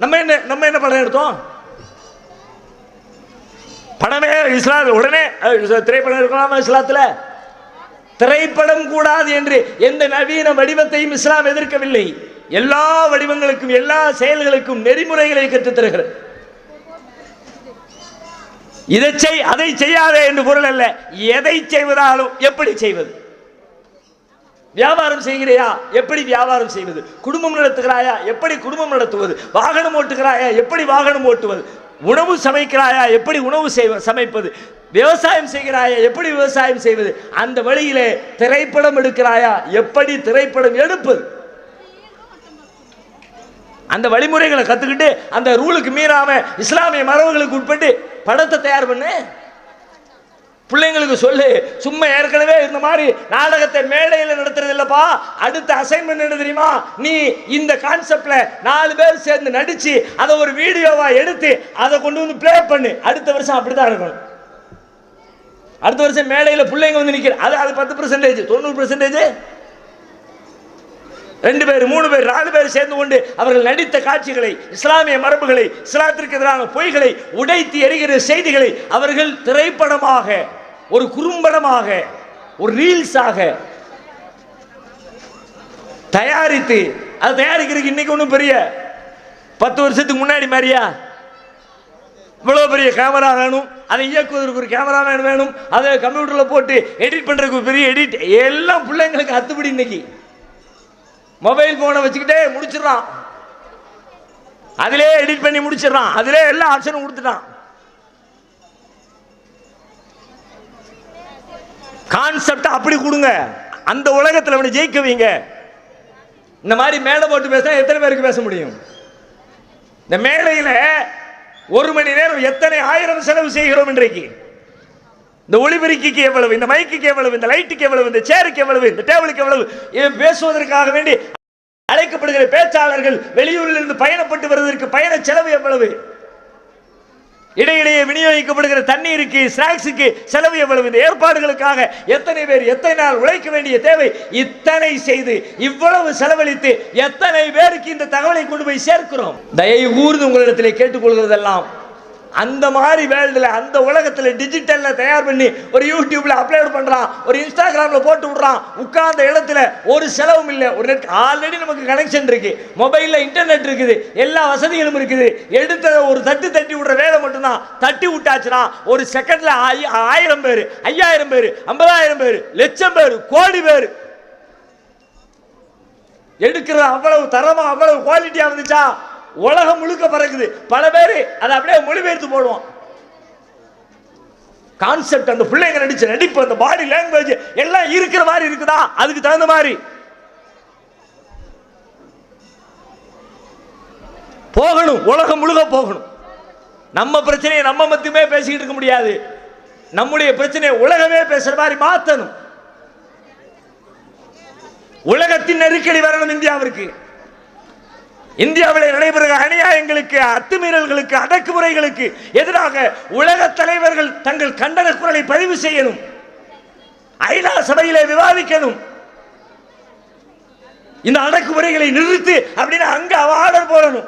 நம்ம என்ன படம் எடுத்தோம்? படமே இஸ்லாம் உடனே திரைப்படம் இருக்கலாமா? இஸ்லாத்துல திரைப்படம் கூடாது என்று எந்த நவீன வடிவத்தையும் இஸ்லாம் எதிர்க்கவில்லை. எல்லா வடிவங்களுக்கும் எல்லா செயல்களுக்கும் நெறிமுறைகளை கற்றுத் தருகிறது. இதை செய் அதை செய்யாதே என்று பொருள் அல்ல. எதை செய்வதாலும் எப்படி செய்வது? வியாபாரம் செய்கிறாயா, எப்படி வியாபாரம் செய்வது? குடும்பம் நடத்துகிறாயா, எப்படி குடும்பம் நடத்துவது? வாகனம் ஓட்டுகிறாயா, எப்படி வாகனம் ஓட்டுவது? உணவு சமைக்கிறாயா, எப்படி உணவு சமைப்பது? விவசாயம் செய்கிறாயா, எப்படி விவசாயம் செய்வது? அந்த வழியிலே திரைப்படம் எடுக்கிறாயா, எப்படி திரைப்படம் எடுப்பது? அந்த வழிமுறைகளை கத்துக்கிட்டு அந்த ரூலுக்கு மீறாம இஸ்லாமிய மரபுகளுக்கு உட்பட்டு படத்தை தயார் பண்ணு. பிள்ளைங்களுக்கு சொல்லு. சும்மா ஏற்கனவே இந்த மாதிரி நாடகத்தை மேடையில் நடத்துறது இல்லப்பா. அடுத்த அசைன்மெண்ட் என்ன தெரியுமா? நீ இந்த கான்செப்ட்ல 4 பேர் சேர்ந்து நடிச்சு அதை ஒரு வீடியோவா எடுத்து அதை கொண்டு வந்து பிளே பண்ணு. அடுத்த வருஷம் அப்படிதான் இருக்கணும். அடுத்த வருஷம் மேடையில் பிள்ளைங்க வந்து நிற்கிற அது 10%, 90% 2 பேர் 3 பேர் 4 பேர் சேர்ந்து கொண்டு அவர்கள் நடித்த காட்சிகளை, இஸ்லாமிய மரபுகளை, இஸ்லாத்திற்கு எதிரான பொய்களை உடைத்து எறிகிற செய்திகளை அவர்கள் திரைப்படமாக, ஒரு குறும்படமாக, ஒரு ரீல்ஸாக தயாரித்து அதை தயாரிக்கிறதுக்கு இன்னைக்கு ஒன்றும் பெரிய 10 வருஷத்துக்கு முன்னாடி மாதிரியா இவ்வளவு பெரிய கேமரா வேணும், அதை இயக்குவதற்கு ஒரு கேமராமேன் வேணும், அதை கம்ப்யூட்டர்ல போட்டு எடிட் பண்றதுக்கு பெரிய எடிட் எல்லாம் பிள்ளைங்களுக்கு அத்துப்படி. இன்னைக்கு மொபைல் போனை வச்சுக்கிட்டே முடிச்சிடறான், அதிலே எடிட் பண்ணி முடிச்சிடறான், அதிலே எல்லா ஆப்ஷனும் கொடுத்துட்டான். கான்செப்ட் அப்படி கொடுங்க, அந்த உலகத்தில் அவனை ஜெயிக்க வைங்க. இந்த மாதிரி மேடை போட்டு பேசினா எத்தனை பேருக்கு பேச முடியும்? இந்த மேடையில் 1 மணி நேரம் எத்தனை ஆயிரம் செலவு செய்கிறோம் இன்றைக்கு. இந்த ஒளிபெருக்கிக்கு எவ்வளவு, இந்த மைக்கு எவ்வளவு, இந்த லைட்டுக்கு எவ்வளவு, இந்த சேருக்கு எவ்வளவு, இந்த டேபிளுக்கு எவ்வளவு, பேசுவதற்காக வேண்டி அழைக்கப்படுகிற பேச்சாளர்கள் வெளியூரில் இருந்து பயணப்பட்டு வருவதற்கு பயண செலவு எவ்வளவு, இடையிடையே விநியோகிக்கப்படுகிற தண்ணீருக்கு, ஸ்நாக்ஸுக்கு செலவு எவ்வளவு, இந்த ஏற்பாடுகளுக்காக எத்தனை பேர் எத்தனை நாள் உழைக்க வேண்டிய தேவை, இத்தனை செய்து இவ்வளவு செலவழித்து எத்தனை பேருக்கு இந்த தகவலை கொண்டு போய் சேர்க்கிறோம். தயவு கூர்ந்து உங்களிடத்திலே கேட்டுக்கொள்கிறதெல்லாம் அந்த மாதிரி வேர்ல்டில், அந்த உலகத்தில் டிஜிட்டல்ல தயார் பண்ணி ஒரு யூடியூப்ல அப்லோட் பண்றான், ஒரு இன்ஸ்டாகிராம்ல போட்டு விடுறான். உட்கார்ந்த இடத்துல ஒரு செலவும் இல்லை. ஒரு நெட் ஆல்ரெடி நமக்கு கனெக்ஷன் இருக்கு, மொபைல்ல இன்டர்நெட் இருக்குது, எல்லா வசதிகளும் இருக்குது. எடுத்த ஒரு தட்டி விடுற வேலை மட்டும்தான். தட்டி விட்டாச்சுன்னா ஒரு செகண்ட்ல 1000 பேர், 5000 பேர், 50000 பேர், லட்சம் பேர், கோடி பேர் எடுக்கிறது. அவ்வளவு தரமா, அவ்வளவு குவாலிட்டியா வந்துச்சா உலகம் முழுக்க பறக்குது. பல பேர் அதை அப்படியே மொழிபெயர்த்து போடுவோம். கான்செப்ட், அந்த பிள்ளைங்க நடிச்ச நடிப்பு, அந்த பாடி லாங்குவேஜ் எல்லாம் இருக்கிற மாதிரி இருக்குதா? அதுக்கு தகுந்த மாதிரி போகணும், உலகம் முழுக்க போகணும். நம்ம பிரச்சனையை நம்ம மட்டுமே பேசிக்கிட்டு இருக்க முடியாது. நம்முடைய பிரச்சனையை உலகமே பேசுற மாதிரி மாத்தணும். உலகத்தின் நெருக்கடி வரணும் இந்தியாவிற்கு. இந்தியாவில் நடைபெறுகிற அநியாயங்களுக்கு, அத்துமீறல்களுக்கு, அடக்குமுறைகளுக்கு எதிராக உலக தலைவர்கள் தங்கள் கண்டன குரலை பதிவு செய்யணும். ஐநா சபையிலே விவாதிக்கணும். இந்த அடக்குமுறைகளை நிறுத்து அப்படின்னு அங்க ஆர்டர் போடணும்.